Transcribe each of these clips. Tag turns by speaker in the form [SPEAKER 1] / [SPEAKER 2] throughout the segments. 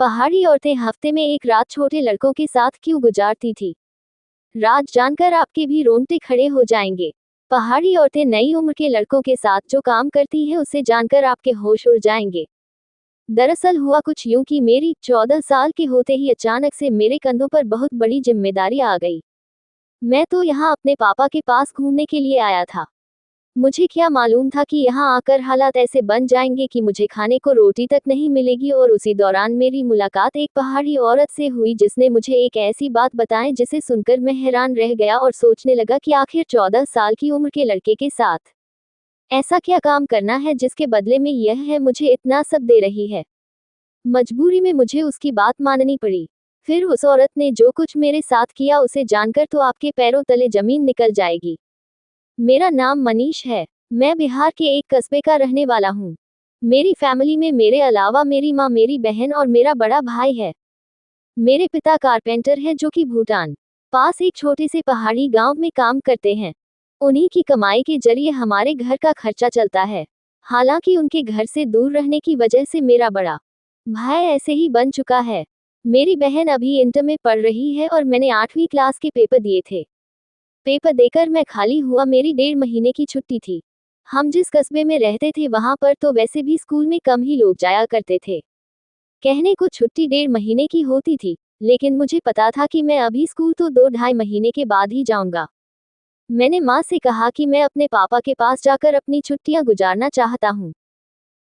[SPEAKER 1] पहाड़ी औरतें हफ्ते में एक रात छोटे लड़कों के साथ क्यों गुजारती थी? राज जानकर आपके भी रोंगटे खड़े हो जाएंगे। पहाड़ी औरतें नई उम्र के लड़कों के साथ जो काम करती हैं उसे जानकर आपके होश उड़ जाएंगे। दरअसल हुआ कुछ यूं कि मेरी 14 साल के होते ही अचानक से मेरे कंधों पर बहुत बड़ी जिम्मेदारी आ गई। मैं तो यहाँ अपने पापा के पास घूमने के लिए आया था। मुझे क्या मालूम था कि यहाँ आकर हालात ऐसे बन जाएंगे कि मुझे खाने को रोटी तक नहीं मिलेगी। और उसी दौरान मेरी मुलाकात एक पहाड़ी औरत से हुई जिसने मुझे एक ऐसी बात बताई जिसे सुनकर मैं हैरान रह गया और सोचने लगा कि आखिर 14 साल की उम्र के लड़के के साथ ऐसा क्या काम करना है जिसके बदले में यह है मुझे इतना सब दे रही है। मजबूरी में मुझे उसकी बात माननी पड़ी। फिर उस औरत ने जो कुछ मेरे साथ किया उसे जानकर तो आपके पैरों तले जमीन निकल जाएगी। मेरा नाम मनीष है। मैं बिहार के एक कस्बे का रहने वाला हूँ। मेरी फैमिली में मेरे अलावा मेरी माँ, मेरी बहन और मेरा बड़ा भाई है। मेरे पिता कारपेंटर है जो कि भूटान पास एक छोटे से पहाड़ी गांव में काम करते हैं। उन्हीं की कमाई के जरिए हमारे घर का खर्चा चलता है। हालांकि उनके घर से दूर रहने की वजह से मेरा बड़ा भाई ऐसे ही बन चुका है। मेरी बहन अभी इंटर में पढ़ रही है और मैंने 8वीं क्लास के पेपर दिए थे। पेपर देकर मैं खाली हुआ। मेरी 1.5 महीने की छुट्टी थी। हम जिस कस्बे में रहते थे वहां पर तो वैसे भी स्कूल में कम ही लोग जाया करते थे। कहने को छुट्टी 1.5 महीने की होती थी, लेकिन मुझे पता था कि मैं अभी स्कूल तो 2-2.5 महीने के बाद ही जाऊंगा। मैंने माँ से कहा कि मैं अपने पापा के पास जाकर अपनी छुट्टियां गुजारना चाहता हूँ।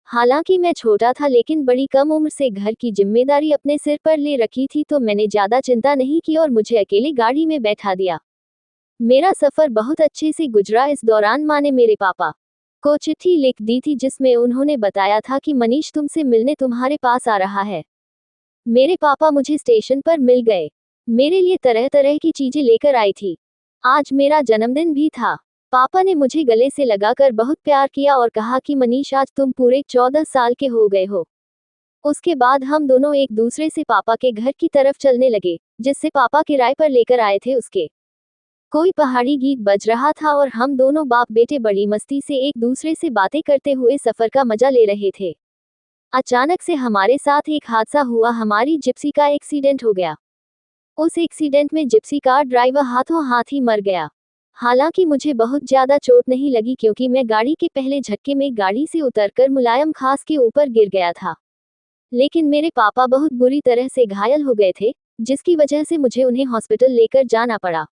[SPEAKER 1] हालांकि मैं छोटा था लेकिन बड़ी कम उम्र से घर की जिम्मेदारी अपने सिर पर ले रखी थी तो मैंने ज्यादा चिंता नहीं की और मुझे अकेले गाड़ी में बैठा दिया। मेरा सफर बहुत अच्छे से गुजरा। इस दौरान माँ ने मेरे पापा को चिट्ठी लिख दी थी जिसमें उन्होंने बताया था कि मनीष तुमसे मिलने तुम्हारे पास आ रहा है। मेरे पापा मुझे स्टेशन पर मिल गए। मेरे लिए तरह तरह की चीजें लेकर आई थी। आज मेरा जन्मदिन भी था। पापा ने मुझे गले से लगाकर बहुत प्यार किया और कहा कि मनीष आज तुम पूरे 14 साल के हो गए हो। उसके बाद हम दोनों एक दूसरे से पापा के घर की तरफ चलने लगे, जिससे पापा किराए पर लेकर आए थे उसके। कोई पहाड़ी गीत बज रहा था और हम दोनों बाप बेटे बड़ी मस्ती से एक दूसरे से बातें करते हुए सफर का मजा ले रहे थे। अचानक से हमारे साथ एक हादसा हुआ। हमारी जिप्सी का एक्सीडेंट हो गया। उस एक्सीडेंट में जिप्सी कार ड्राइवर हाथों हाथ ही मर गया। हालांकि मुझे बहुत ज्यादा चोट नहीं लगी क्योंकि मैं गाड़ी के पहले झटके में गाड़ी से उतरकर मुलायम खास के ऊपर गिर गया था। लेकिन मेरे पापा बहुत बुरी तरह से घायल हो गए थे, जिसकी वजह से मुझे उन्हें हॉस्पिटल लेकर जाना पड़ा।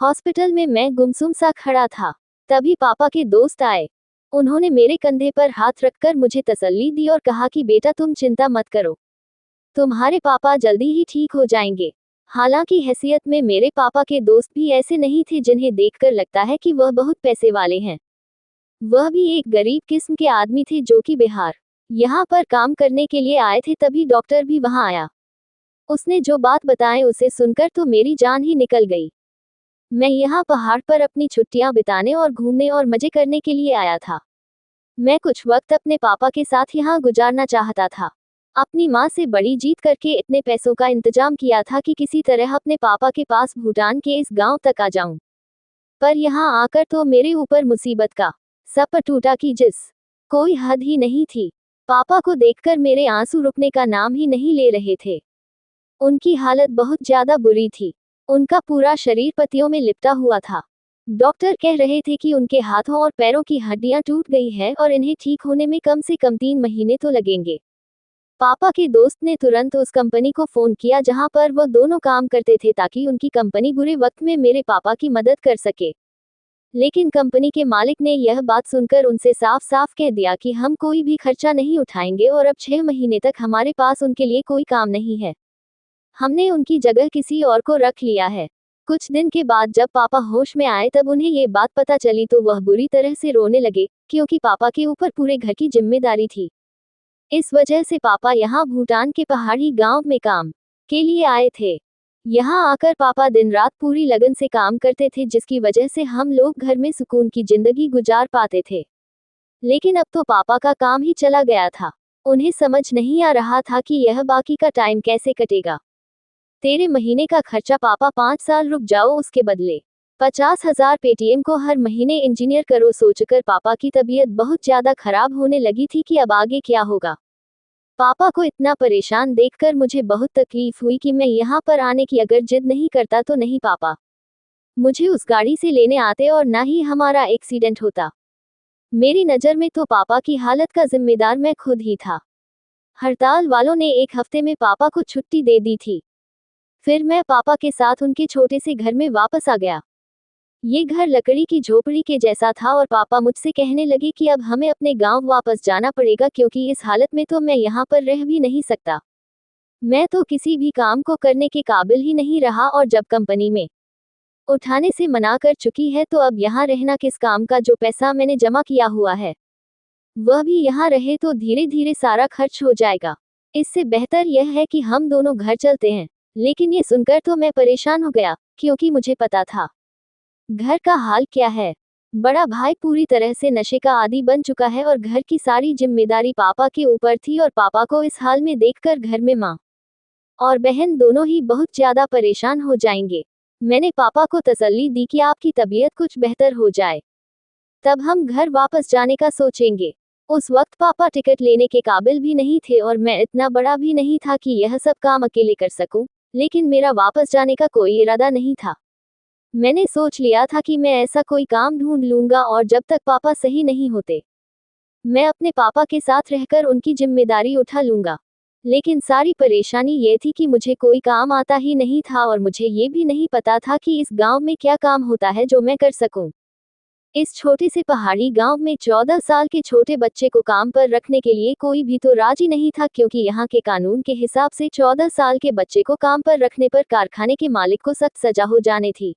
[SPEAKER 1] हॉस्पिटल में मैं गुमसुम सा खड़ा था। तभी पापा के दोस्त आए। उन्होंने मेरे कंधे पर हाथ रखकर मुझे तसल्ली दी और कहा कि बेटा तुम चिंता मत करो, तुम्हारे पापा जल्दी ही ठीक हो जाएंगे। हालांकि हैसियत में मेरे पापा के दोस्त भी ऐसे नहीं थे जिन्हें देखकर लगता है कि वह बहुत पैसे वाले हैं। वह भी एक गरीब किस्म के आदमी थे जो कि बिहार यहाँ पर काम करने के लिए आए थे। तभी डॉक्टर भी वहां आया। उसने जो बात बताए उसे सुनकर तो मेरी जान ही निकल गई। मैं यहाँ पहाड़ पर अपनी छुट्टियां बिताने और घूमने और मजे करने के लिए आया था। मैं कुछ वक्त अपने पापा के साथ यहाँ गुजारना चाहता था। अपनी माँ से बड़ी जीत करके इतने पैसों का इंतजाम किया था कि किसी तरह अपने पापा के पास भूटान के इस गांव तक आ जाऊं। पर यहाँ आकर तो मेरे ऊपर मुसीबत का सप टूटा कि जिस कोई हद ही नहीं थी। पापा को देखकर मेरे आंसू रुकने का नाम ही नहीं ले रहे थे। उनकी हालत बहुत ज्यादा बुरी थी। उनका पूरा शरीर पत्तियों में लिपटा हुआ था। डॉक्टर कह रहे थे कि उनके हाथों और पैरों की हड्डियां टूट गई हैं और इन्हें ठीक होने में कम से कम 3 महीने तो लगेंगे। पापा के दोस्त ने तुरंत उस कंपनी को फोन किया जहां पर वो दोनों काम करते थे ताकि उनकी कंपनी बुरे वक्त में मेरे पापा की मदद कर सके। लेकिन कंपनी के मालिक ने यह बात सुनकर उनसे साफ साफ कह दिया कि हम कोई भी खर्चा नहीं उठाएंगे और अब 6 महीने तक हमारे पास उनके लिए कोई काम नहीं है। हमने उनकी जगह किसी और को रख लिया है। कुछ दिन के बाद जब पापा होश में आए तब उन्हें ये बात पता चली तो वह बुरी तरह से रोने लगे, क्योंकि पापा के ऊपर पूरे घर की जिम्मेदारी थी। इस वजह से पापा यहाँ भूटान के पहाड़ी गांव में काम के लिए आए थे। यहाँ आकर पापा दिन रात पूरी लगन से काम करते थे, जिसकी वजह से हम लोग घर में सुकून की जिंदगी गुजार पाते थे। लेकिन अब तो पापा का काम ही चला गया था। उन्हें समझ नहीं आ रहा था कि यह बाकी का टाइम कैसे कटेगा। तेरे महीने का खर्चा पापा 5 साल रुक जाओ, उसके बदले 50,000 पेटीएम को हर महीने इंजीनियर करो। सोचकर पापा की तबीयत बहुत ज्यादा खराब होने लगी थी कि अब आगे क्या होगा। पापा को इतना परेशान देखकर मुझे बहुत तकलीफ हुई कि मैं यहाँ पर आने की अगर जिद नहीं करता तो नहीं पापा मुझे उस गाड़ी से लेने आते और ना ही हमारा एक्सीडेंट होता। मेरी नज़र में तो पापा की हालत का जिम्मेदार मैं खुद ही था। हड़ताल वालों ने 1 हफ्ते में पापा को छुट्टी दे दी थी। फिर मैं पापा के साथ उनके छोटे से घर में वापस आ गया। ये घर लकड़ी की झोपड़ी के जैसा था और पापा मुझसे कहने लगे कि अब हमें अपने गांव वापस जाना पड़ेगा क्योंकि इस हालत में तो मैं यहाँ पर रह भी नहीं सकता। मैं तो किसी भी काम को करने के काबिल ही नहीं रहा और जब कंपनी में उठाने से मना कर चुकी है तो अब यहाँ रहना किस काम का। जो पैसा मैंने जमा किया हुआ है वह भी यहाँ रहे तो धीरे धीरे सारा खर्च हो जाएगा। इससे बेहतर यह है कि हम दोनों घर चलते हैं। लेकिन ये सुनकर तो मैं परेशान हो गया क्योंकि मुझे पता था घर का हाल क्या है। बड़ा भाई पूरी तरह से नशे का आदी बन चुका है और घर की सारी जिम्मेदारी पापा के ऊपर थी और पापा को इस हाल में देखकर घर में माँ और बहन दोनों ही बहुत ज्यादा परेशान हो जाएंगे। मैंने पापा को तसल्ली दी कि आपकी तबीयत कुछ बेहतर हो जाए तब हम घर वापस जाने का सोचेंगे। उस वक्त पापा टिकट लेने के काबिल भी नहीं थे और मैं इतना बड़ा भी नहीं था कि यह सब काम अकेले कर सकूं, लेकिन मेरा वापस जाने का कोई इरादा नहीं था। मैंने सोच लिया था कि मैं ऐसा कोई काम ढूंढ लूंगा और जब तक पापा सही नहीं होते मैं अपने पापा के साथ रहकर उनकी जिम्मेदारी उठा लूंगा। लेकिन सारी परेशानी ये थी कि मुझे कोई काम आता ही नहीं था और मुझे ये भी नहीं पता था कि इस गांव में क्या काम होता है जो मैं कर सकूं। इस छोटे से पहाड़ी गांव में 14 साल के छोटे बच्चे को काम पर रखने के लिए कोई भी तो राजी नहीं था क्योंकि यहाँ के कानून के हिसाब से 14 साल के बच्चे को काम पर रखने पर कारखाने के मालिक को सख्त सजा हो जाने थी।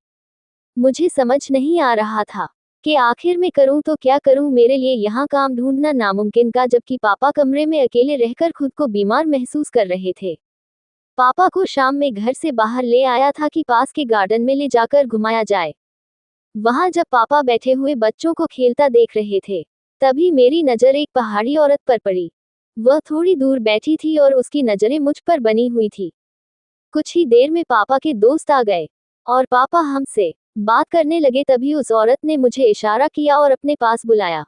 [SPEAKER 1] मुझे समझ नहीं आ रहा था कि आखिर में करूं तो क्या करूं। मेरे लिए यहाँ काम ढूंढना नामुमकिन था जबकि पापा कमरे में अकेले रहकर खुद को बीमार महसूस कर रहे थे। पापा को शाम में घर से बाहर ले आया था कि पास के गार्डन में ले जाकर घुमाया जाए। वहां जब पापा बैठे हुए बच्चों को खेलता देख रहे थे तभी मेरी नजर एक पहाड़ी औरत पर पड़ी। वह थोड़ी दूर बैठी थी और उसकी नजरें मुझ पर बनी हुई थी। कुछ ही देर में पापा के दोस्त आ गए और पापा हमसे बात करने लगे। तभी उस औरत ने मुझे इशारा किया और अपने पास बुलाया।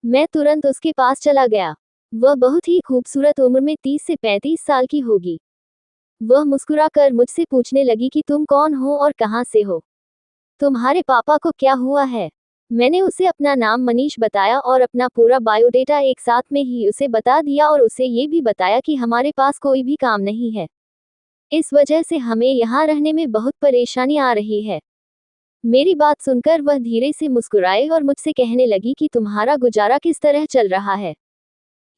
[SPEAKER 1] मैं तुरंत उसके पास चला गया। वह बहुत ही खूबसूरत, उम्र में 30 से 35 साल की होगी। वह मुस्कुराकर मुझसे पूछने लगी कि तुम कौन हो और कहाँ से हो, तुम्हारे पापा को क्या हुआ है। मैंने उसे अपना नाम मनीष बताया और अपना पूरा बायोडेटा एक साथ में ही उसे बता दिया और उसे ये भी बताया कि हमारे पास कोई भी काम नहीं है, इस वजह से हमें यहाँ रहने में बहुत परेशानी आ रही है। मेरी बात सुनकर वह धीरे से मुस्कुराए और मुझसे कहने लगी कि तुम्हारा गुजारा किस तरह चल रहा है।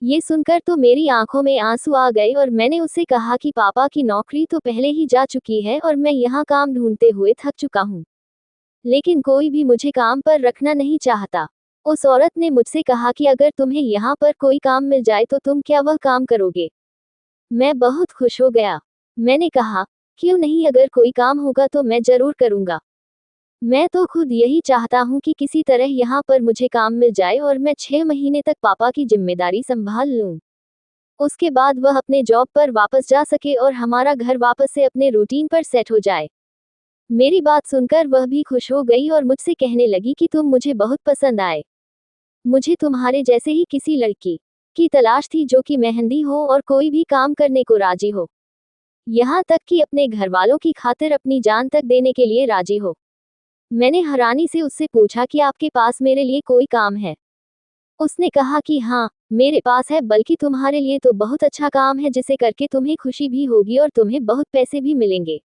[SPEAKER 1] ये सुनकर तो मेरी आंखों में आंसू आ गए और मैंने उससे कहा कि पापा की नौकरी तो पहले ही जा चुकी है और मैं यहाँ काम ढूंढते हुए थक चुका हूँ, लेकिन कोई भी मुझे काम पर रखना नहीं चाहता। उस औरत ने मुझसे कहा कि अगर तुम्हें यहाँ पर कोई काम मिल जाए तो तुम क्या वह काम करोगे। मैं बहुत खुश हो गया। मैंने कहा क्यों नहीं, अगर कोई काम होगा तो मैं जरूर करूँगा। मैं तो खुद यही चाहता हूँ कि किसी तरह यहाँ पर मुझे काम मिल जाए और मैं 6 महीने तक पापा की जिम्मेदारी संभाल लूँ। उसके बाद वह अपने जॉब पर वापस जा सके और हमारा घर वापस से अपने रूटीन पर सेट हो जाए। मेरी बात सुनकर वह भी खुश हो गई और मुझसे कहने लगी कि तुम मुझे बहुत पसंद आए। मुझे तुम्हारे जैसे ही किसी लड़की की तलाश थी जो कि मेहंदी हो और कोई भी काम करने को राजी हो, यहाँ तक कि अपने घर वालों की खातिर अपनी जान तक देने के लिए राजी हो। मैंने हैरानी से उससे पूछा कि आपके पास मेरे लिए कोई काम है। उसने कहा कि हाँ, मेरे पास है, बल्कि तुम्हारे लिए तो बहुत अच्छा काम है जिसे करके तुम्हें खुशी भी होगी और तुम्हें बहुत पैसे भी मिलेंगे।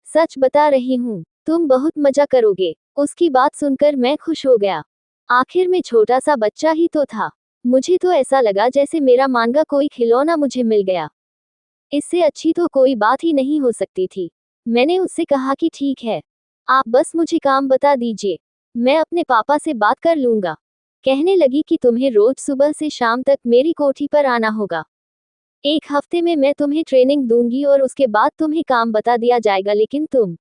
[SPEAKER 1] सच बता रही हूँ, तुम बहुत मजा करोगे। उसकी बात सुनकर मैं खुश हो गया। आखिर में छोटा सा बच्चा ही तो था। मुझे तो ऐसा लगा जैसे मेरा मांगा कोई खिलौना मुझे मिल गया। इससे अच्छी तो कोई बात ही नहीं हो सकती थी। मैंने उससे कहा कि ठीक है, आप बस मुझे काम बता दीजिए, मैं अपने पापा से बात कर लूंगा। कहने लगी कि तुम्हें रोज सुबह से शाम तक मेरी कोठी पर आना होगा। 1 हफ्ते में मैं तुम्हें ट्रेनिंग दूंगी और उसके बाद तुम्हें काम बता दिया जाएगा, लेकिन तुम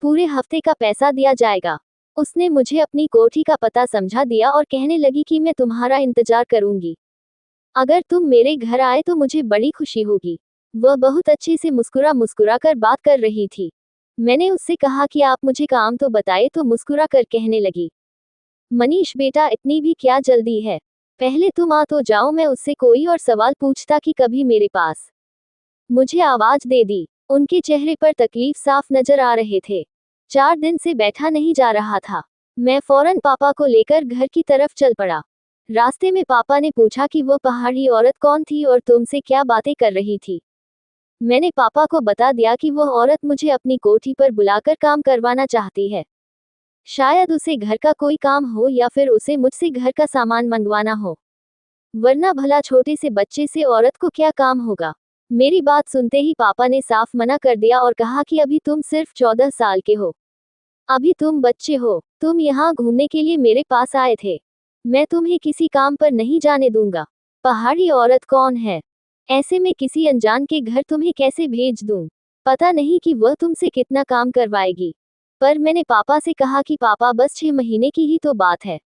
[SPEAKER 1] पूरे हफ्ते का पैसा दिया जाएगा। उसने मुझे अपनी कोठी का पता समझा दिया और कहने लगी कि मैं तुम्हारा इंतजार करूंगी। अगर तुम मेरे घर आए तो मुझे बड़ी खुशी होगी। वह बहुत अच्छे से मुस्कुरा मुस्कुरा कर बात कर रही थी। मैंने उससे कहा कि आप मुझे काम तो बताए, तो मुस्कुरा कर कहने लगी, मनीष बेटा, इतनी भी क्या जल्दी है, पहले तुम आ तो जाओ, मैं उससे कोई और सवाल पूछता कि कभी मेरे पास। मुझे आवाज दे दी। उनके चेहरे पर तकलीफ साफ नजर आ रहे थे। 4 दिन से बैठा नहीं जा रहा था। मैं फौरन पापा को लेकर घर की तरफ चल पड़ा। रास्ते में पापा ने पूछा कि वो पहाड़ी औरत कौन थी और तुमसे क्या बातें कर रही थी। मैंने पापा को बता दिया कि वो औरत मुझे अपनी कोठी पर बुलाकर काम करवाना चाहती है। शायद उसे घर का कोई काम हो या फिर उसे मुझसे घर का सामान मंगवाना हो, वरना भला छोटे से बच्चे से औरत को क्या काम होगा। मेरी बात सुनते ही पापा ने साफ मना कर दिया और कहा कि अभी तुम सिर्फ 14 साल के हो, अभी तुम बच्चे हो, तुम यहाँ घूमने के लिए मेरे पास आए थे, मैं तुम्हें किसी काम पर नहीं जाने दूंगा। पहाड़ी औरत कौन है? ऐसे में किसी अनजान के घर तुम्हें कैसे भेज दूं? पता नहीं कि वह तुमसे कितना काम करवाएगी। पर मैंने पापा से कहा कि पापा बस 6 महीने की ही तो बात है।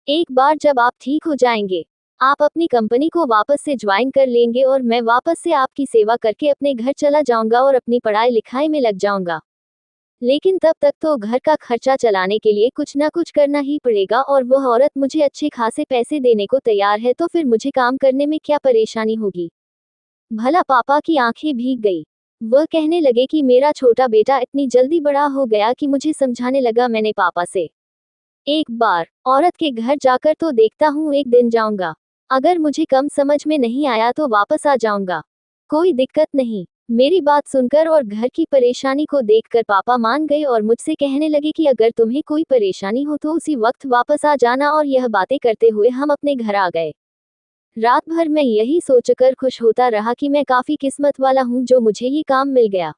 [SPEAKER 1] एक बार जब आप ठीक हो जाएंगे, आप अपनी कंपनी को वापस से ज्वाइन कर लेंगे और मैं वापस से आपकी सेवा करके अपने घर चला जाऊंगा और अपनी पढ़ाई लिखाई में लग जाऊंगा। लेकिन तब तक तो घर का खर्चा चलाने के लिए कुछ ना कुछ करना ही पड़ेगा और वह औरत मुझे अच्छे खासे पैसे देने को तैयार है, तो फिर मुझे काम करने में क्या परेशानी होगी। भला पापा की आंखें भीग गई। वह कहने लगे कि मेरा छोटा बेटा इतनी जल्दी बड़ा हो गया कि मुझे समझाने लगा। मैंने पापा से, एक बार औरत के घर जाकर तो देखता हूँ, एक दिन जाऊंगा, अगर मुझे कम समझ में नहीं आया तो वापस आ जाऊंगा, कोई दिक्कत नहीं। मेरी बात सुनकर और घर की परेशानी को देखकर पापा मान गए और मुझसे कहने लगे कि अगर तुम्हें कोई परेशानी हो तो उसी वक्त वापस आ जाना। और यह बातें करते हुए हम अपने घर आ गए। रात भर मैं यही सोचकर खुश होता रहा कि मैं काफी किस्मत वाला हूँ जो मुझे ये काम मिल गया,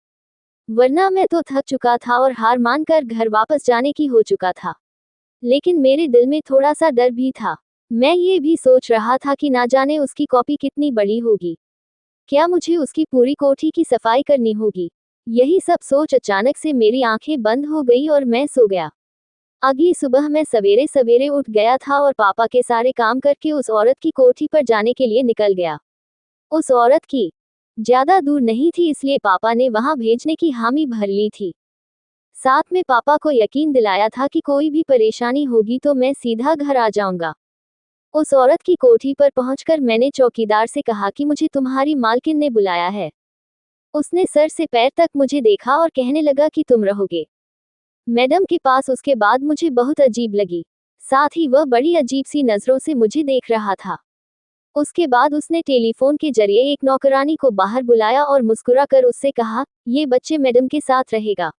[SPEAKER 1] वरना मैं तो थक चुका था और हार मानकर घर वापस जाने की हो चुका था। लेकिन मेरे दिल में थोड़ा सा डर भी था। मैं ये भी सोच रहा था कि ना जाने उसकी कॉपी कितनी बड़ी होगी, क्या मुझे उसकी पूरी कोठी की सफाई करनी होगी। यही सब सोच अचानक से मेरी आंखें बंद हो गई और मैं सो गया। अगली सुबह मैं सवेरे सवेरे उठ गया था और पापा के सारे काम करके उस औरत की कोठी पर जाने के लिए निकल गया। उस औरत की ज्यादा दूर नहीं थी, इसलिए पापा ने वहां भेजने की हामी भर ली थी। साथ में पापा को यकीन दिलाया था कि कोई भी परेशानी होगी तो मैं सीधा घर आ जाऊंगा। उस औरत की कोठी पर पहुंचकर मैंने चौकीदार से कहा कि मुझे तुम्हारी मालकिन ने बुलाया है। उसने सर से पैर तक मुझे देखा और कहने लगा कि तुम रहोगे मैडम के पास। उसके बाद मुझे बहुत अजीब लगी, साथ ही वह बड़ी अजीब सी नजरों से मुझे देख रहा था। उसके बाद उसने टेलीफोन के जरिए एक नौकरानी को बाहर बुलाया और मुस्कुराकर उससे कहा, ये बच्चे मैडम के साथ रहेगा।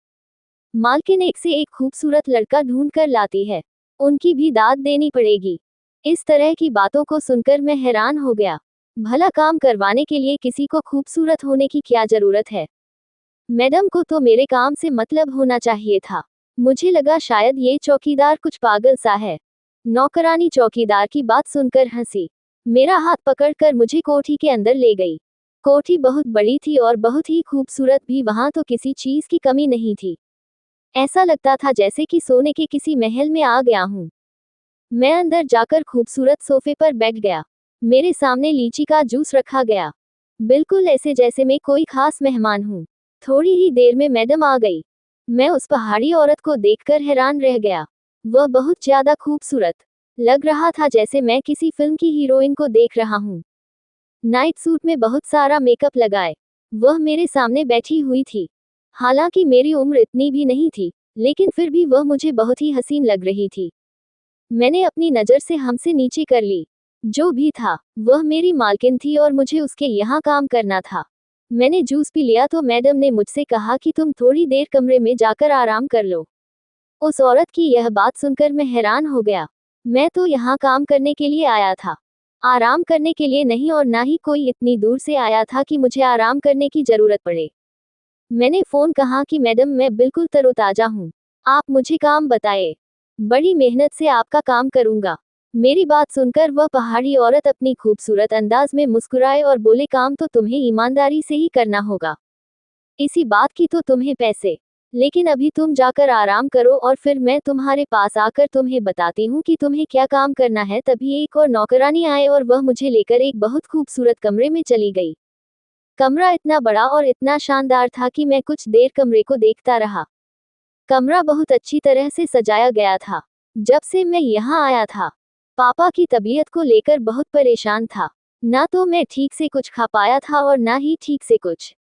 [SPEAKER 1] मालकिन एक से एक खूबसूरत लड़का ढूंढ कर लाती है, उनकी भी दाद देनी पड़ेगी। इस तरह की बातों को सुनकर मैं हैरान हो गया। भला काम करवाने के लिए किसी को खूबसूरत होने की क्या जरूरत है? मैडम को तो मेरे काम से मतलब होना चाहिए था। मुझे लगा शायद ये चौकीदार कुछ पागल सा है। नौकरानी चौकीदार की बात सुनकर हंसी, मेरा हाथ पकड़कर मुझे कोठी के अंदर ले गई। कोठी बहुत बड़ी थी और बहुत ही खूबसूरत भी, वहां तो किसी चीज की कमी नहीं थी। ऐसा लगता था जैसे कि सोने के किसी महल में आ गया हूँ। मैं अंदर जाकर खूबसूरत सोफे पर बैठ गया। मेरे सामने लीची का जूस रखा गया, बिल्कुल ऐसे जैसे मैं कोई खास मेहमान हूँ। थोड़ी ही देर में मैडम आ गई। मैं उस पहाड़ी औरत को देखकर हैरान रह गया। वह बहुत ज्यादा खूबसूरत लग रहा था, जैसे मैं किसी फिल्म की हीरोइन को देख रहा हूँ। नाइट सूट में बहुत सारा मेकअप लगाए वह मेरे सामने बैठी हुई थी। हालांकि मेरी उम्र इतनी भी नहीं थी, लेकिन फिर भी वह मुझे बहुत ही हसीन लग रही थी। मैंने अपनी नज़र से हमसे नीचे कर ली। जो भी था वह मेरी मालकिन थी और मुझे उसके यहाँ काम करना था। मैंने जूस पी लिया तो मैडम ने मुझसे कहा कि तुम थोड़ी देर कमरे में जाकर आराम कर लो। उस औरत की यह बात सुनकर मैं हैरान हो गया। मैं तो यहाँ काम करने के लिए आया था, आराम करने के लिए नहीं, और ना ही कोई इतनी दूर से आया था कि मुझे आराम करने की जरूरत पड़े। मैंने फोन कहा कि मैडम मैं बिल्कुल तरोताजा हूँ, आप मुझे काम बताएं, बड़ी मेहनत से आपका काम करूंगा। मेरी बात सुनकर वह पहाड़ी औरत अपनी खूबसूरत अंदाज में मुस्कुराए और बोले, काम तो तुम्हें ईमानदारी से ही करना होगा, इसी बात की तो तुम्हें पैसे। लेकिन अभी तुम जाकर आराम करो और फिर मैं तुम्हारे पास आकर तुम्हें बताती हूँ कि तुम्हें क्या काम करना है। तभी एक और नौकरानी आए और वह मुझे लेकर एक बहुत खूबसूरत कमरे में चली गई। कमरा इतना बड़ा और इतना शानदार था कि मैं कुछ देर कमरे को देखता रहा। कमरा बहुत अच्छी तरह से सजाया गया था, जब से मैं यहाँ आया था। पापा की तबीयत को लेकर बहुत परेशान था। ना तो मैं ठीक से कुछ खा पाया था और ना ही ठीक से कुछ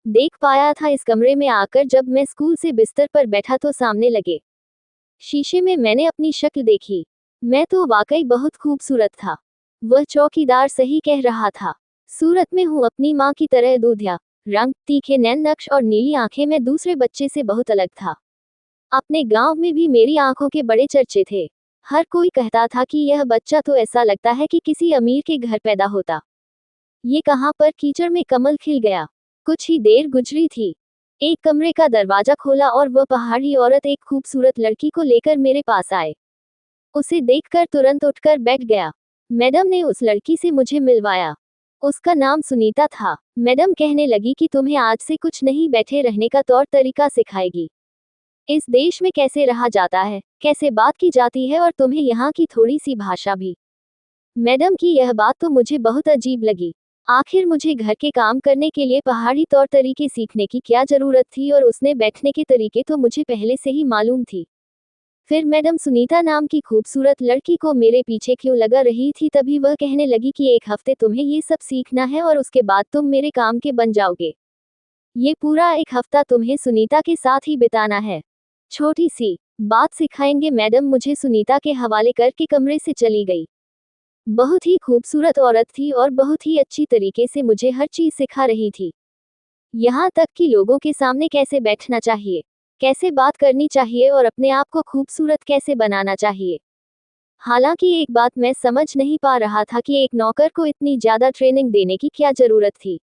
[SPEAKER 1] देख पाया था। इस कमरे में आकर जब मैं स्कूल से बिस्तर पर बैठा तो सामने लगे शीशे में मैंने अपनी शक्ल देखी। मैं तो वाकई बहुत खूबसूरत था। वह चौकीदार सही कह रहा था। सूरत में हूँ अपनी माँ की तरह, दूधिया रंग, तीखे नैन नक्श और नीली आंखें। मैं दूसरे बच्चे से बहुत अलग था। अपने गांव में भी मेरी आंखों के बड़े चर्चे थे। हर कोई कहता था कि यह बच्चा तो ऐसा लगता है कि किसी अमीर के घर पैदा होता। ये कहाँ पर कीचड़ में कमल खिल गया। कुछ ही देर गुजरी थी। एक कमरे का दरवाजा खोला और वह पहाड़ी औरत एक खूबसूरत लड़की को लेकर मेरे पास आए। उसे देखकर तुरंत उठकर बैठ गया। मैडम ने उस लड़की से मुझे मिलवाया। उसका नाम सुनीता था। मैडम कहने लगी कि तुम्हें आज से कुछ नहीं, बैठे रहने का तौर तरीका सिखाएगी। इस देश में कैसे रहा जाता है, कैसे बात की जाती है, और तुम्हें यहाँ की थोड़ी सी भाषा भी। मैडम की यह बात तो मुझे बहुत अजीब लगी। आखिर मुझे घर के काम करने के लिए पहाड़ी तौर तरीके सीखने की क्या जरूरत थी, और उसने बैठने के तरीके तो मुझे पहले से ही मालूम थी। फिर मैडम सुनीता नाम की खूबसूरत लड़की को मेरे पीछे क्यों लगा रही थी। तभी वह कहने लगी कि 1 हफ्ते तुम्हें ये सब सीखना है और उसके बाद तुम मेरे काम के बन जाओगे। ये पूरा 1 हफ्ता तुम्हें सुनीता के साथ ही बिताना है। छोटी सी बात सिखाएंगे। मैडम मुझे सुनीता के हवाले करके कमरे से चली गई। बहुत ही खूबसूरत औरत थी और बहुत ही अच्छी तरीके से मुझे हर चीज सिखा रही थी। यहाँ तक कि लोगों के सामने कैसे बैठना चाहिए, कैसे बात करनी चाहिए और अपने आप को खूबसूरत कैसे बनाना चाहिए। हालांकि एक बात मैं समझ नहीं पा रहा था कि एक नौकर को इतनी ज्यादा ट्रेनिंग देने की क्या जरूरत थी।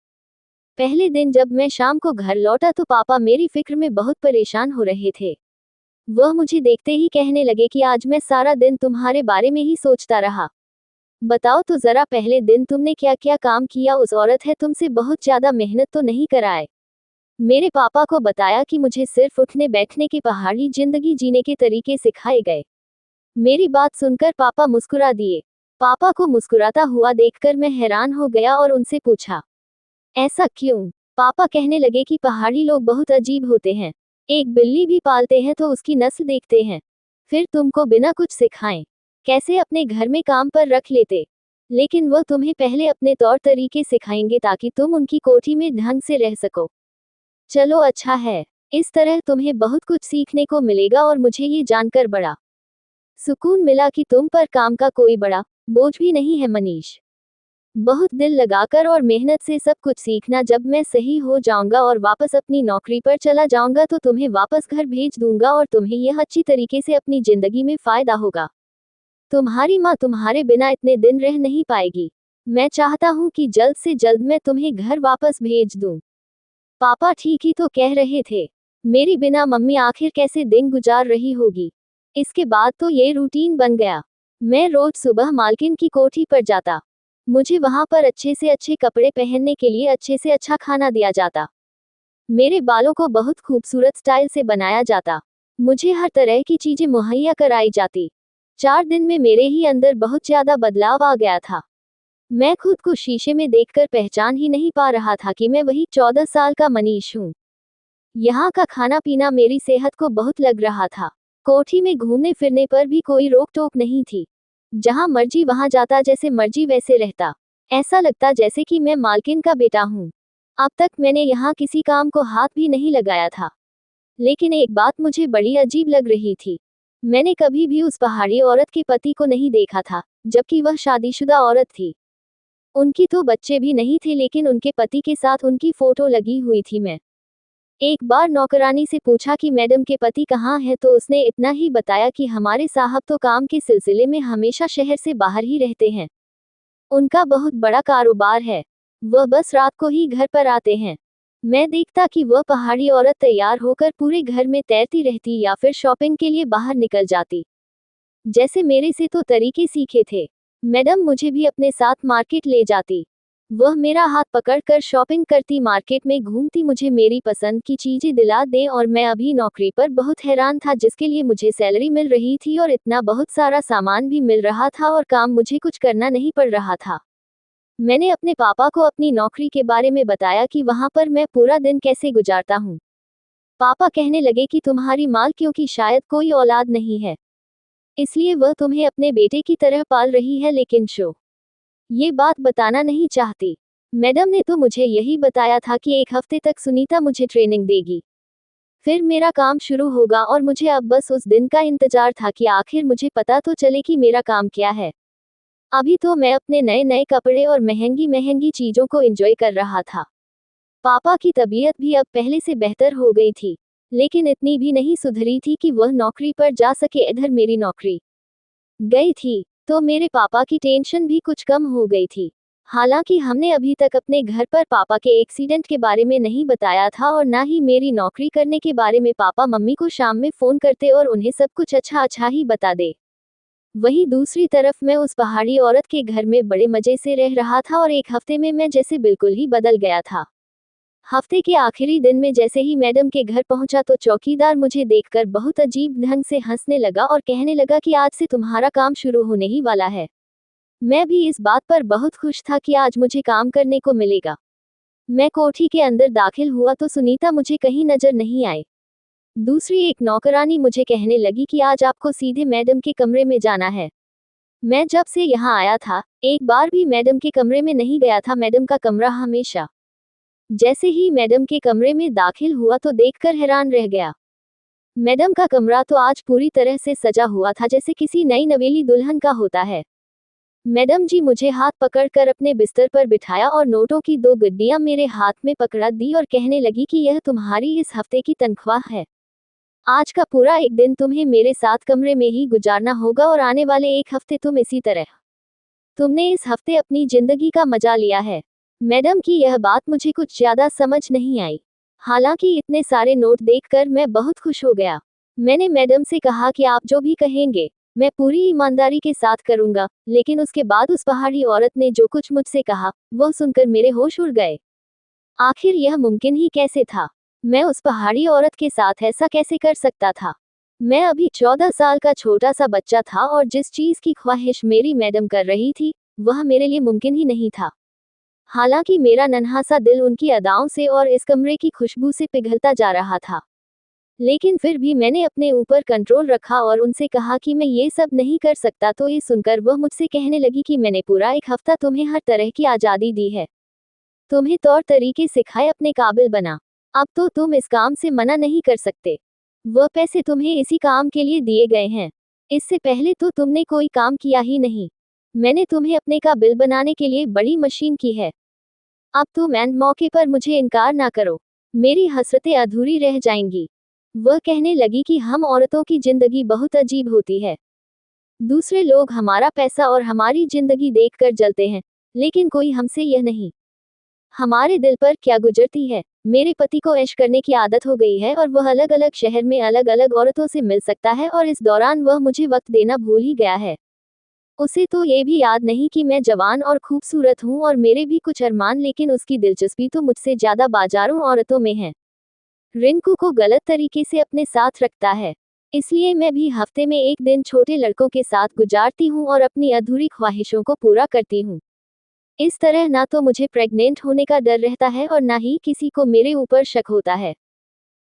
[SPEAKER 1] पहले दिन जब मैं शाम को घर लौटा तो पापा मेरी फिक्र में बहुत परेशान हो रहे थे। वह मुझे देखते ही कहने लगे कि आज मैं सारा दिन तुम्हारे बारे में ही सोचता रहा। बताओ तो जरा, पहले दिन तुमने क्या क्या काम किया। उस औरत है तुमसे बहुत ज्यादा मेहनत तो नहीं कराए। मेरे पापा को बताया कि मुझे सिर्फ उठने बैठने की पहाड़ी जिंदगी जीने के तरीके सिखाए गए। मेरी बात सुनकर पापा मुस्कुरा दिए। पापा को मुस्कुराता हुआ देखकर मैं हैरान हो गया और उनसे पूछा, ऐसा क्यों? पापा कहने लगे कि पहाड़ी लोग बहुत अजीब होते हैं। एक बिल्ली भी पालते हैं तो उसकी नस्ल देखते हैं। फिर तुमको बिना कुछ सिखाएं कैसे अपने घर में काम पर रख लेते। लेकिन वह तुम्हें पहले अपने तौर तरीके सिखाएंगे ताकि तुम उनकी कोठी में ढंग से रह सको। चलो अच्छा है, इस तरह तुम्हें बहुत कुछ सीखने को मिलेगा और मुझे ये जानकर बड़ा सुकून मिला कि तुम पर काम का कोई बड़ा बोझ भी नहीं है मनीष। बहुत दिल लगाकर और मेहनत से सब कुछ सीखना। जब मैं सही हो जाऊंगा और वापस अपनी नौकरी पर चला जाऊंगा तो तुम्हें वापस घर भेज दूंगा और तुम्हें यह अच्छी तरीके से अपनी जिंदगी में फायदा होगा। तुम्हारी माँ तुम्हारे बिना इतने दिन रह नहीं पाएगी। मैं चाहता हूँ कि जल्द से जल्द मैं तुम्हें घर वापस भेज दूं। पापा ठीक ही तो कह रहे थे। मेरी बिना मम्मी आखिर कैसे दिन गुजार रही होगी। इसके बाद तो ये रूटीन बन गया। मैं रोज सुबह मालकिन की कोठी पर जाता। मुझे वहां पर अच्छे से अच्छे कपड़े पहनने के लिए अच्छे से अच्छा खाना दिया जाता। मेरे बालों को बहुत खूबसूरत स्टाइल से बनाया जाता। मुझे हर तरह की चीजें मुहैया कराई जाती। 4 दिन में मेरे ही अंदर बहुत ज्यादा बदलाव आ गया था। मैं खुद को शीशे में देखकर पहचान ही नहीं पा रहा था कि मैं वही 14 साल का मनीष हूँ। यहाँ का खाना पीना मेरी सेहत को बहुत लग रहा था। कोठी में घूमने फिरने पर भी कोई रोक टोक नहीं थी। जहाँ मर्जी वहां जाता, जैसे मर्जी वैसे रहता। ऐसा लगता जैसे कि मैं मालकिन का बेटा हूँ। अब तक मैंने यहाँ किसी काम को हाथ भी नहीं लगाया था। लेकिन एक बात मुझे बड़ी अजीब लग रही थी। मैंने कभी भी उस पहाड़ी औरत के पति को नहीं देखा था, जबकि वह शादीशुदा औरत थी। उनकी तो बच्चे भी नहीं थे, लेकिन उनके पति के साथ उनकी फोटो लगी हुई थी। मैं एक बार नौकरानी से पूछा कि मैडम के पति कहाँ हैं, तो उसने इतना ही बताया कि हमारे साहब तो काम के सिलसिले में हमेशा शहर से बाहर ही रहते हैं। उनका बहुत बड़ा कारोबार है। वह बस रात को ही घर पर आते हैं। मैं देखता कि वह पहाड़ी औरत तैयार होकर पूरे घर में तैरती रहती या फिर शॉपिंग के लिए बाहर निकल जाती। जैसे मेरे से तो तरीके सीखे थे। मैडम मुझे भी अपने साथ मार्केट ले जाती। वह मेरा हाथ पकड़कर शॉपिंग करती, मार्केट में घूमती, मुझे मेरी पसंद की चीजें दिला दे। और मैं अभी नौकरी पर बहुत हैरान था, जिसके लिए मुझे सैलरी मिल रही थी और इतना बहुत सारा सामान भी मिल रहा था और काम मुझे कुछ करना नहीं पड़ रहा था। मैंने अपने पापा को अपनी नौकरी के बारे में बताया कि वहां पर मैं पूरा दिन कैसे गुजारता हूँ। पापा कहने लगे कि तुम्हारी माल क्योंकि शायद कोई औलाद नहीं है, इसलिए वह तुम्हें अपने बेटे की तरह पाल रही है, लेकिन शो ये बात बताना नहीं चाहती। मैडम ने तो मुझे यही बताया था कि 1 हफ्ते तक सुनीता मुझे ट्रेनिंग देगी, फिर मेरा काम शुरू होगा और मुझे अब बस उस दिन का इंतजार था कि आखिर मुझे पता तो चले कि मेरा काम क्या है। अभी तो मैं अपने नए नए कपड़े और महंगी महंगी चीजों को एंजॉय कर रहा था। पापा की तबीयत भी अब पहले से बेहतर हो गई थी, लेकिन इतनी भी नहीं सुधरी थी कि वह नौकरी पर जा सके। इधर मेरी नौकरी गई थी तो मेरे पापा की टेंशन भी कुछ कम हो गई थी। हालांकि हमने अभी तक अपने घर पर पापा के एक्सीडेंट के बारे में नहीं बताया था और ना ही मेरी नौकरी करने के बारे में। पापा मम्मी को शाम में फोन करते और उन्हें सब कुछ अच्छा अच्छा ही बता दे। वहीं दूसरी तरफ मैं उस पहाड़ी औरत के घर में बड़े मजे से रह रहा था और 1 हफ्ते में मैं जैसे बिल्कुल ही बदल गया था। हफ्ते के आखिरी दिन में जैसे ही मैडम के घर पहुंचा तो चौकीदार मुझे देखकर बहुत अजीब ढंग से हंसने लगा और कहने लगा कि आज से तुम्हारा काम शुरू होने ही वाला है। मैं भी इस बात पर बहुत खुश था कि आज मुझे काम करने को मिलेगा। मैं कोठी के अंदर दाखिल हुआ तो सुनीता मुझे कहीं नजर नहीं आई। दूसरी एक नौकरानी मुझे कहने लगी कि आज आपको सीधे मैडम के कमरे में जाना है। मैं जब से यहाँ आया था, एक बार भी मैडम के कमरे में नहीं गया था। मैडम का कमरा हमेशा जैसे ही मैडम के कमरे में दाखिल हुआ तो देखकर हैरान रह गया। मैडम का कमरा तो आज पूरी तरह से सजा हुआ था जैसे किसी नई नवेली दुल्हन का होता है। मैडम जी मुझे हाथ पकड़कर अपने बिस्तर पर बिठाया और नोटों की 2 गड्डियां मेरे हाथ में पकड़ा दी और कहने लगी कि यह तुम्हारी इस हफ्ते की तनख्वाह है। आज का पूरा एक दिन तुम्हें मेरे साथ कमरे में ही गुजारना होगा और आने वाले 1 हफ्ते तुम इसी तरह। तुमने इस हफ्ते अपनी जिंदगी का मजा लिया है। मैडम की यह बात मुझे कुछ ज्यादा समझ नहीं आई। हालांकि इतने सारे नोट देखकर मैं बहुत खुश हो गया। मैंने मैडम से कहा कि आप जो भी कहेंगे मैं पूरी ईमानदारी के साथ करूंगा, लेकिन उसके बाद उस पहाड़ी औरत ने जो कुछ मुझसे कहा वह सुनकर मेरे होश उड़ गए। आखिर यह मुमकिन ही कैसे था? मैं उस पहाड़ी औरत के साथ ऐसा कैसे कर सकता था? मैं अभी 14 साल का छोटा सा बच्चा था और जिस चीज की ख्वाहिश मेरी मैडम कर रही थी वह मेरे लिए मुमकिन ही नहीं था। हालांकि मेरा नन्हा सा दिल उनकी अदाओं से और इस कमरे की खुशबू से पिघलता जा रहा था, लेकिन फिर भी मैंने अपने ऊपर कंट्रोल रखा और उनसे कहा कि मैं ये सब नहीं कर सकता। तो ये सुनकर वह मुझसे कहने लगी कि मैंने पूरा 1 हफ्ता तुम्हें हर तरह की आज़ादी दी है, तुम्हें तौर तरीके सिखाए, अपने काबिल बना। अब तो तुम इस काम से मना नहीं कर सकते। वह पैसे तुम्हें इसी काम के लिए दिए गए हैं। इससे पहले तो तुमने कोई काम किया ही नहीं। मैंने तुम्हें अपने काबिल बनाने के लिए बड़ी मशीन की है। अब तुम एंड मौके पर मुझे इनकार ना करो, मेरी हसरतें अधूरी रह जाएंगी। वह कहने लगी कि हम औरतों की जिंदगी बहुत अजीब होती है। दूसरे लोग हमारा पैसा और हमारी जिंदगी देखकर जलते हैं, लेकिन कोई हमसे यह नहीं। हमारे दिल पर क्या गुजरती है। मेरे पति को ऐश करने की आदत हो गई है और वह अलग अलग शहर में अलग अलग औरतों से मिल सकता है और इस दौरान वह मुझे वक्त देना भूल ही गया है। उसे तो ये भी याद नहीं कि मैं जवान और खूबसूरत हूँ और मेरे भी कुछ अरमान, लेकिन उसकी दिलचस्पी तो मुझसे ज्यादा बाजारों औरतों में है। रिंकू को गलत तरीके से अपने साथ रखता है, इसलिए मैं भी हफ्ते में एक दिन छोटे लड़कों के साथ गुजारती हूँ और अपनी अधूरी ख्वाहिशों को पूरा करती हूँ। इस तरह ना तो मुझे प्रेग्नेंट होने का डर रहता है और ना ही किसी को मेरे ऊपर शक होता है।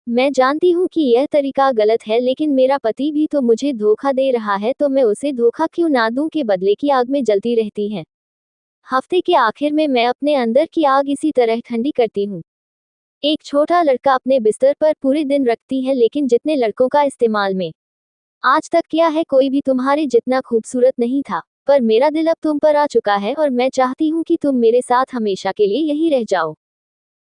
[SPEAKER 1] मैं जानती हूँ कि यह तरीका गलत है, लेकिन मेरा पति भी तो मुझे धोखा दे रहा है, तो मैं उसे धोखा क्यों ना दूं के बदले की आग में जलती रहती है। हफ्ते के आखिर में मैं अपने अंदर की आग इसी तरह ठंडी करती हूँ। एक छोटा लड़का अपने बिस्तर पर पूरे दिन रखती है, लेकिन जितने लड़कों का इस्तेमाल में आज तक किया है कोई भी तुम्हारे जितना खूबसूरत नहीं था। पर मेरा दिल अब तुम पर आ चुका है और मैं चाहती हूँ कि तुम मेरे साथ हमेशा के लिए यहीं रह जाओ।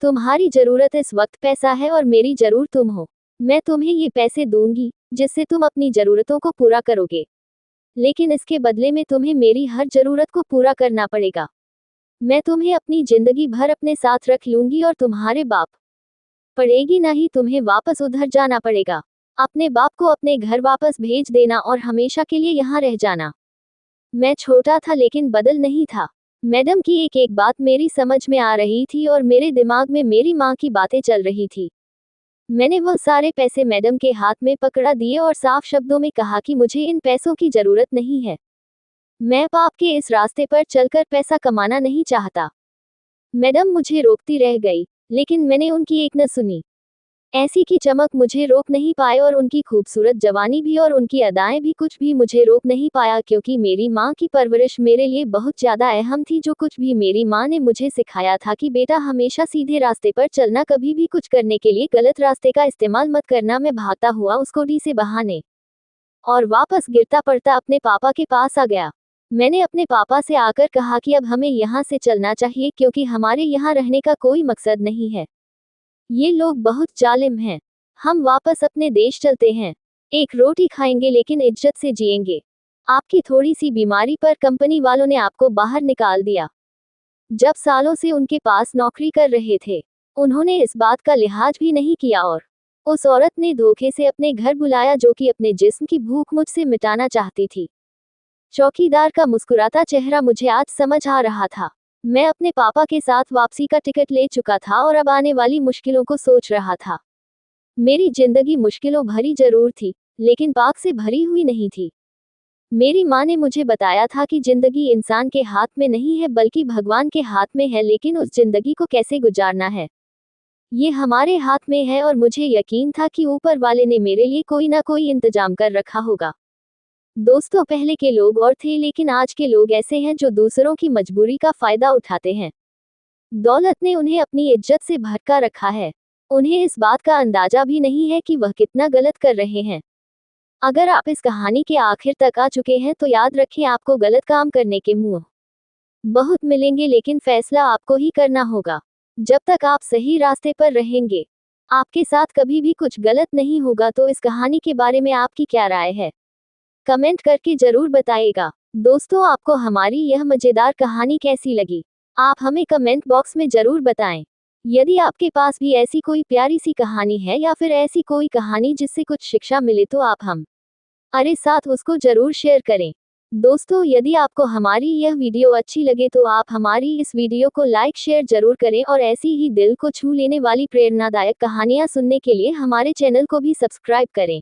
[SPEAKER 1] तुम्हारी जरूरत इस वक्त पैसा है और मेरी जरूर तुम हो। मैं तुम्हें ये पैसे दूंगी जिससे तुम अपनी जरूरतों को पूरा करोगे, लेकिन इसके बदले में तुम्हें मेरी हर जरूरत को पूरा करना पड़ेगा। मैं तुम्हें अपनी जिंदगी भर अपने साथ रख लूंगी और तुम्हारे बाप पड़ेगी ना ही तुम्हें वापस उधर जाना पड़ेगा। अपने बाप को अपने घर वापस भेज देना और हमेशा के लिए यहाँ रह जाना। मैं छोटा था लेकिन बदल नहीं था। मैडम की एक एक बात मेरी समझ में आ रही थी और मेरे दिमाग में मेरी माँ की बातें चल रही थी। मैंने वह सारे पैसे मैडम के हाथ में पकड़ा दिए और साफ शब्दों में कहा कि मुझे इन पैसों की जरूरत नहीं है। मैं पाप के इस रास्ते पर चलकर पैसा कमाना नहीं चाहता। मैडम मुझे रोकती रह गई, लेकिन मैंने उनकी एक न सुनी। ऐसी की चमक मुझे रोक नहीं पाए और उनकी खूबसूरत जवानी भी और उनकी अदाएं भी कुछ भी मुझे रोक नहीं पाया, क्योंकि मेरी माँ की परवरिश मेरे लिए बहुत ज्यादा अहम थी। जो कुछ भी मेरी माँ ने मुझे सिखाया था कि बेटा हमेशा सीधे रास्ते पर चलना, कभी भी कुछ करने के लिए गलत रास्ते का इस्तेमाल मत करना। मैं भागता हुआ उसको डी से बहाने और वापस गिरता पड़ता अपने पापा के पास आ गया। मैंने अपने पापा से आकर कहा कि अब हमें यहाँ से चलना चाहिए, क्योंकि हमारे यहाँ रहने का कोई मकसद नहीं है। ये लोग बहुत जालिम हैं। हम वापस अपने देश चलते हैं। एक रोटी खाएंगे लेकिन इज्जत से जिएंगे। आपकी थोड़ी सी बीमारी पर कंपनी वालों ने आपको बाहर निकाल दिया। जब सालों से उनके पास नौकरी कर रहे थे, उन्होंने इस बात का लिहाज भी नहीं किया और उस औरत ने धोखे से अपने घर बुलाया, जो कि अपने जिस्म की भूख मुझसे मिटाना चाहती थी। चौकीदार का मुस्कुराता चेहरा मुझे आज समझ आ रहा था। मैं अपने पापा के साथ वापसी का टिकट ले चुका था और अब आने वाली मुश्किलों को सोच रहा था। मेरी जिंदगी मुश्किलों भरी जरूर थी, लेकिन पाक से भरी हुई नहीं थी। मेरी माँ ने मुझे बताया था कि जिंदगी इंसान के हाथ में नहीं है बल्कि भगवान के हाथ में है, लेकिन उस जिंदगी को कैसे गुजारना है ये हमारे हाथ में है। और मुझे यकीन था कि ऊपर वाले ने मेरे लिए कोई ना कोई इंतजाम कर रखा होगा। दोस्तों, पहले के लोग और थे, लेकिन आज के लोग ऐसे हैं जो दूसरों की मजबूरी का फायदा उठाते हैं। दौलत ने उन्हें अपनी इज्जत से भटका रखा है। उन्हें इस बात का अंदाजा भी नहीं है कि वह कितना गलत कर रहे हैं। अगर आप इस कहानी के आखिर तक आ चुके हैं तो याद रखें, आपको गलत काम करने के मुंह बहुत मिलेंगे, लेकिन फैसला आपको ही करना होगा। जब तक आप सही रास्ते पर रहेंगे, आपके साथ कभी भी कुछ गलत नहीं होगा। तो इस कहानी के बारे में आपकी क्या राय है, कमेंट करके जरूर बताइएगा। दोस्तों, आपको हमारी यह मजेदार कहानी कैसी लगी, आप हमें कमेंट बॉक्स में जरूर बताएं। यदि आपके पास भी ऐसी कोई प्यारी सी कहानी है या फिर ऐसी कोई कहानी जिससे कुछ शिक्षा मिले, तो आप हम अरे साथ उसको जरूर शेयर करें। दोस्तों, यदि आपको हमारी यह वीडियो अच्छी लगे तो आप हमारी इस वीडियो को लाइक शेयर जरूर करें और ऐसी ही दिल को छू लेने वाली प्रेरणादायक कहानियां सुनने के लिए हमारे चैनल को भी सब्सक्राइब करें।